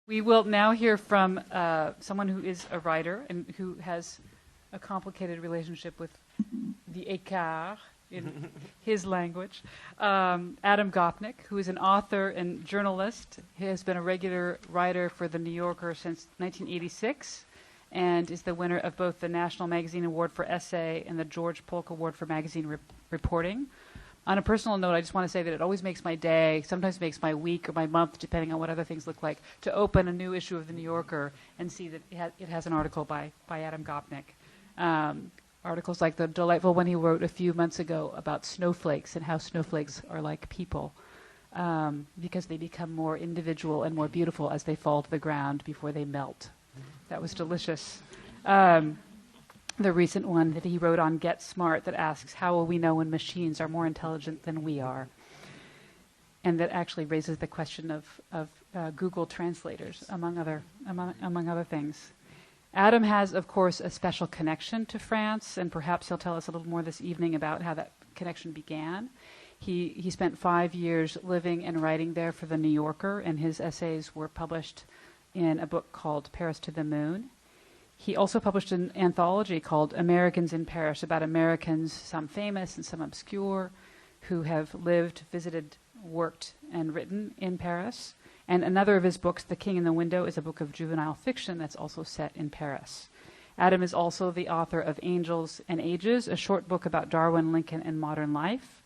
We will now hear from someone who is a writer and who has a complicated relationship with the écart in his language. Adam Gopnik, who is an author and journalist. He has been a regular writer for The New Yorker since 1986 and is the winner of both the National Magazine Award for Essay and the George Polk Award for Magazine Reporting. On a personal note, I just want to say that it always makes my day, sometimes makes my week or my month, depending on what other things look like, to open a new issue of The New Yorker and see that it has an article by Adam Gopnik. Articles like the delightful one he wrote a few months ago about snowflakes and how snowflakes are like people because they become more individual and more beautiful as they fall to the ground before they melt. That was delicious. The recent one that he wrote on Get Smart that asks, how will we know when machines are more intelligent than we are? And that actually raises the question of Google translators, among other things. Adam has, of course, a special connection to France, and perhaps he'll tell us a little more this evening about how that connection began. He spent 5 years living and writing there for The New Yorker, and his essays were published in a book called Paris to the Moon. He also published an anthology called Americans in Paris, about Americans, some famous and some obscure, who have lived, visited, worked, and written in Paris. And another of his books, The King in the Window, is a book of juvenile fiction that's also set in Paris. Adam is also the author of Angels and Ages, a short book about Darwin, Lincoln, and modern life,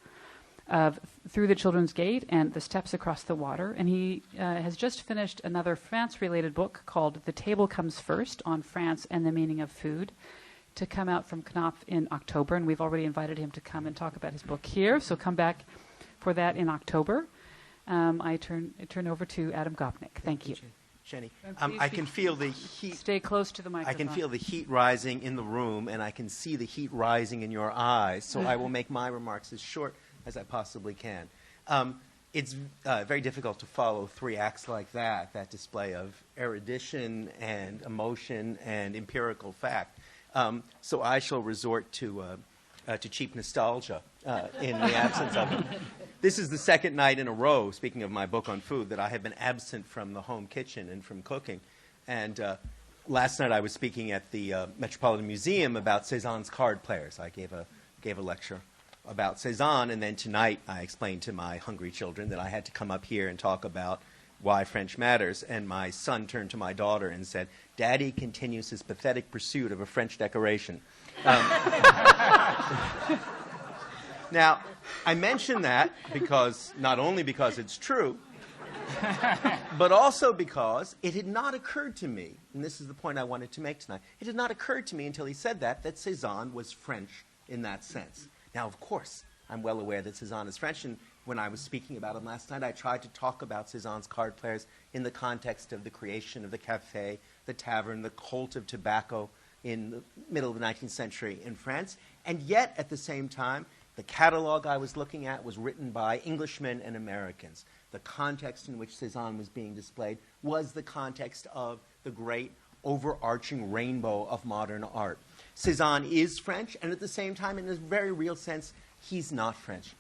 of Through the Children's Gate and The Steps Across the Water. And he has just finished another France-related book called The Table Comes First, on France and the Meaning of Food, to come out from Knopf in October. And we've already invited him to come and talk about his book here, so come back for that in October. I turn over to Adam Gopnik. Thank you. Jenny, I can feel the heat. Stay close to the microphone. I can feel the heat rising in the room, and I can see the heat rising in your eyes, so I will make my remarks as short as I possibly can. It's very difficult to follow three acts like that display of erudition and emotion and empirical fact. So I shall resort to cheap nostalgia in the absence of it. This is the second night in a row, speaking of my book on food, that I have been absent from the home kitchen and from cooking. And last night I was speaking at the Metropolitan Museum about Cézanne's card players. I gave a lecture about Cézanne, and then tonight I explained to my hungry children that I had to come up here and talk about why French matters. And my son turned to my daughter and said, "Daddy continues his pathetic pursuit of a French decoration." Now, I mention that because, not only because it's true, but also because it had not occurred to me, and this is the point I wanted to make tonight, it had not occurred to me until he said that Cézanne was French in that sense. Now, of course, I'm well aware that Cézanne is French, and when I was speaking about him last night, I tried to talk about Cézanne's card players in the context of the creation of the café, the tavern, the cult of tobacco in the middle of the 19th century in France, and yet, at the same time, the catalog I was looking at was written by Englishmen and Americans. The context in which Cézanne was being displayed was the context of the great overarching rainbow of modern art. Cézanne is French, and at the same time, in a very real sense, he's not French.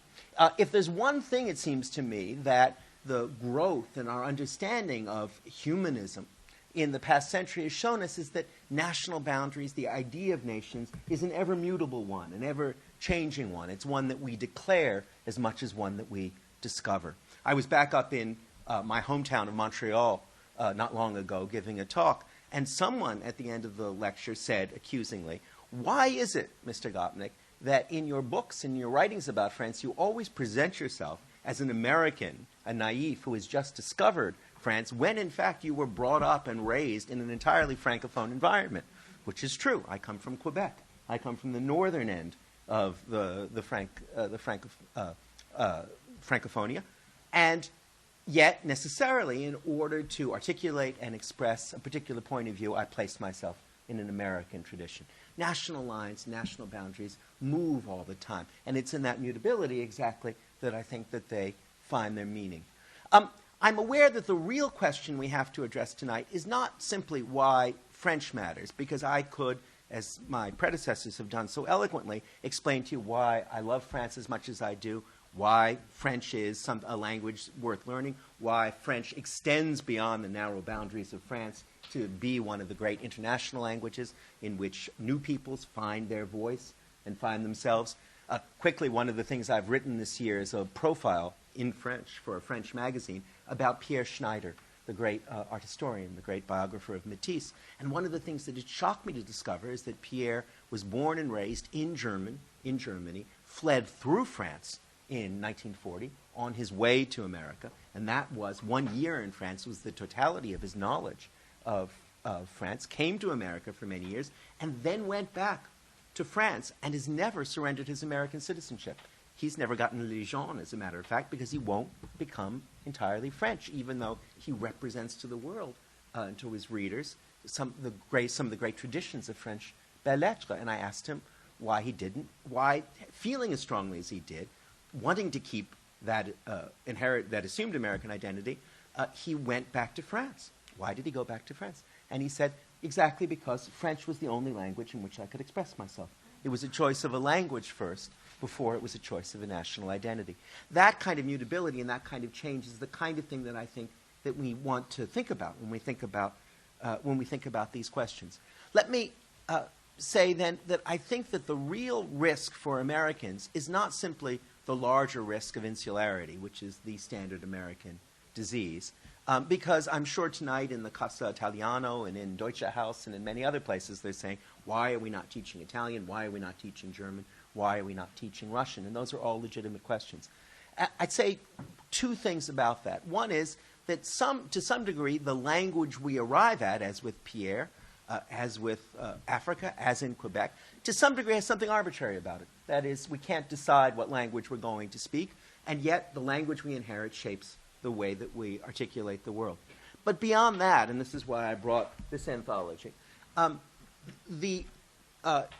If there's one thing, it seems to me, that the growth in our understanding of humanism in the past century has shown us is that national boundaries, the idea of nations, is an ever-mutable one, an ever-changing one. It's one that we declare as much as one that we discover. I was back up in my hometown of Montreal not long ago giving a talk, and someone at the end of the lecture said, accusingly, "Why is it, Mr. Gopnik, that in your books and your writings about France, you always present yourself as an American, a naïf who has just discovered France, when in fact you were brought up and raised in an entirely francophone environment?" Which is true. I come from Quebec. I come from the northern end of the Francophonia, and yet necessarily, in order to articulate and express a particular point of view, I placed myself in an American tradition. National lines, national boundaries move all the time, and it's in that mutability exactly that I think that they find their meaning. I'm aware that the real question we have to address tonight is not simply why French matters, because I could, as my predecessors have done so eloquently, explain to you why I love France as much as I do, why French is a language worth learning, why French extends beyond the narrow boundaries of France to be one of the great international languages in which new peoples find their voice and find themselves. Quickly, one of the things I've written this year is a profile in French for a French magazine about Pierre Schneider, the great art historian, the great biographer of Matisse. And one of the things that it shocked me to discover is that Pierre was born and raised in Germany, fled through France in 1940 on his way to America, and that was 1 year in France was the totality of his knowledge of France, came to America for many years, and then went back to France and has never surrendered his American citizenship. He's never gotten Legion, as a matter of fact, because he won't become entirely French, even though he represents to the world and to his readers some of the great traditions of French belles lettres. And I asked him why he didn't, why, feeling as strongly as he did, wanting to keep that that assumed American identity, he went back to France. Why did he go back to France? And he said, exactly because French was the only language in which I could express myself. It was a choice of a language first, before it was a choice of a national identity. That kind of mutability and that kind of change is the kind of thing that I think that we want to think about when we think about these questions. Let me say then that I think that the real risk for Americans is not simply the larger risk of insularity, which is the standard American disease, because I'm sure tonight in the Casa Italiano and in Deutsche Haus and in many other places they're saying, why are we not teaching Italian? Why are we not teaching German? Why are we not teaching Russian? And those are all legitimate questions. I'd say two things about that. One is that to some degree, the language we arrive at, as with Pierre, as with Africa, as in Quebec, to some degree has something arbitrary about it. That is, we can't decide what language we're going to speak, and yet the language we inherit shapes the way that we articulate the world. But beyond that, and this is why I brought this anthology, the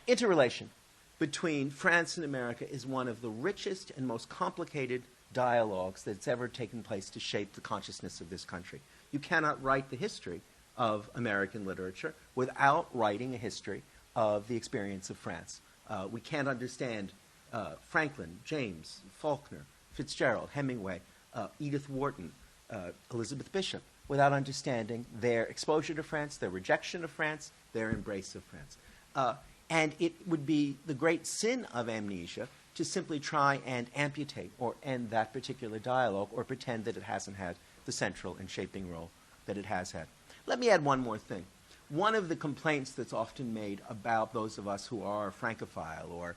interrelation between France and America is one of the richest and most complicated dialogues that's ever taken place to shape the consciousness of this country. You cannot write the history of American literature without writing a history of the experience of France. We can't understand Franklin, James, Faulkner, Fitzgerald, Hemingway, Edith Wharton, Elizabeth Bishop, without understanding their exposure to France, their rejection of France, their embrace of France. And it would be the great sin of amnesia to simply try and amputate or end that particular dialogue or pretend that it hasn't had the central and shaping role that it has had. Let me add one more thing. One of the complaints that's often made about those of us who are Francophile or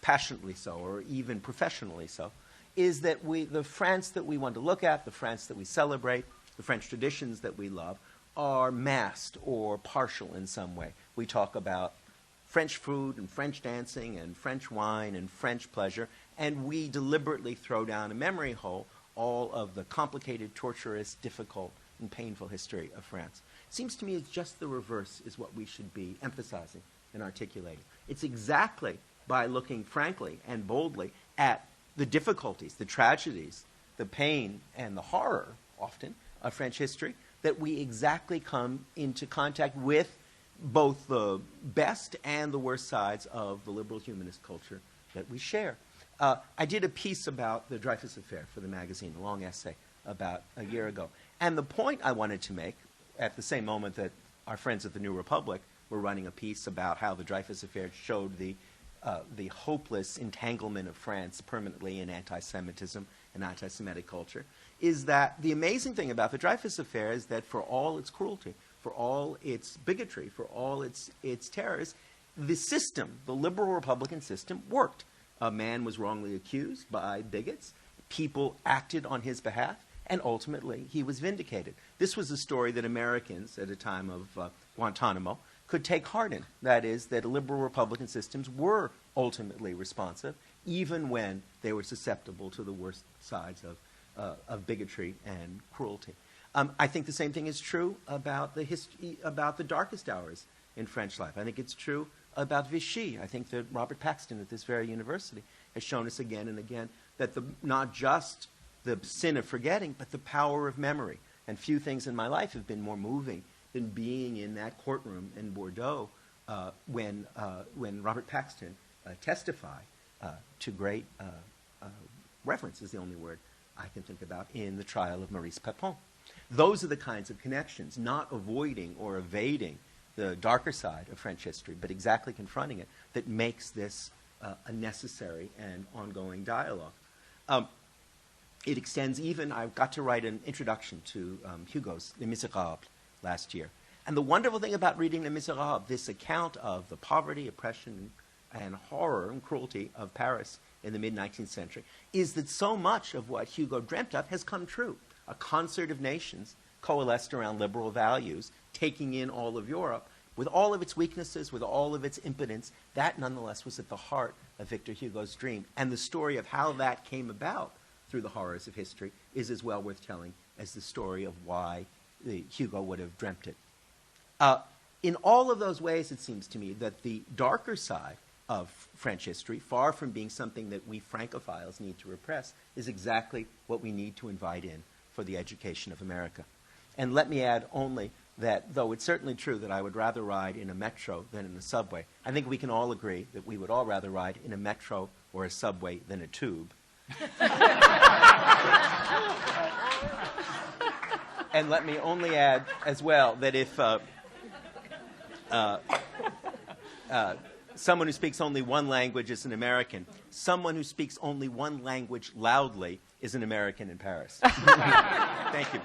passionately so or even professionally so is that the France that we want to look at, the France that we celebrate, the French traditions that we love are masked or partial in some way. We talk about French food and French dancing and French wine and French pleasure, and we deliberately throw down a memory hole all of the complicated, torturous, difficult, and painful history of France. It seems to me it's just the reverse is what we should be emphasizing and articulating. It's exactly by looking frankly and boldly at the difficulties, the tragedies, the pain, and the horror, often, of French history that we exactly come into contact with both the best and the worst sides of the liberal humanist culture that we share. I did a piece about the Dreyfus Affair for the magazine, a long essay about a year ago. And the point I wanted to make, at the same moment that our friends at the New Republic were running a piece about how the Dreyfus Affair showed the hopeless entanglement of France permanently in anti-Semitism and anti-Semitic culture, is that the amazing thing about the Dreyfus Affair is that for all its cruelty, for all its bigotry, for all its terrors, the system, the liberal Republican system, worked. A man was wrongly accused by bigots. People acted on his behalf, and ultimately he was vindicated. This was a story that Americans, at a time of Guantanamo, could take heart in. That is, that liberal Republican systems were ultimately responsive, even when they were susceptible to the worst sides of bigotry and cruelty. I think the same thing is true about about the darkest hours in French life. I think it's true about Vichy. I think that Robert Paxton at this very university has shown us again and again that not just the sin of forgetting, but the power of memory. And few things in my life have been more moving than being in that courtroom in Bordeaux when Robert Paxton testified to great reference is the only word I can think about, in the trial of Maurice Papon. Those are the kinds of connections, not avoiding or evading the darker side of French history, but exactly confronting it, that makes this a necessary and ongoing dialogue. It extends even, I got to write an introduction to Hugo's Les Misérables last year. And the wonderful thing about reading Les Misérables, this account of the poverty, oppression, and horror and cruelty of Paris in the mid-19th century, is that so much of what Hugo dreamt of has come true. A concert of nations coalesced around liberal values, taking in all of Europe, with all of its weaknesses, with all of its impotence. That, nonetheless, was at the heart of Victor Hugo's dream. And the story of how that came about through the horrors of history is as well worth telling as the story of why Hugo would have dreamt it. In all of those ways, it seems to me that the darker side of French history, far from being something that we Francophiles need to repress, is exactly what we need to invite in for the education of America. And let me add only that, though it's certainly true that I would rather ride in a metro than in a subway, I think we can all agree that we would all rather ride in a metro or a subway than a tube. And let me only add as well that if someone who speaks only one language is an American, someone who speaks only one language loudly is an American in Paris. Thank you.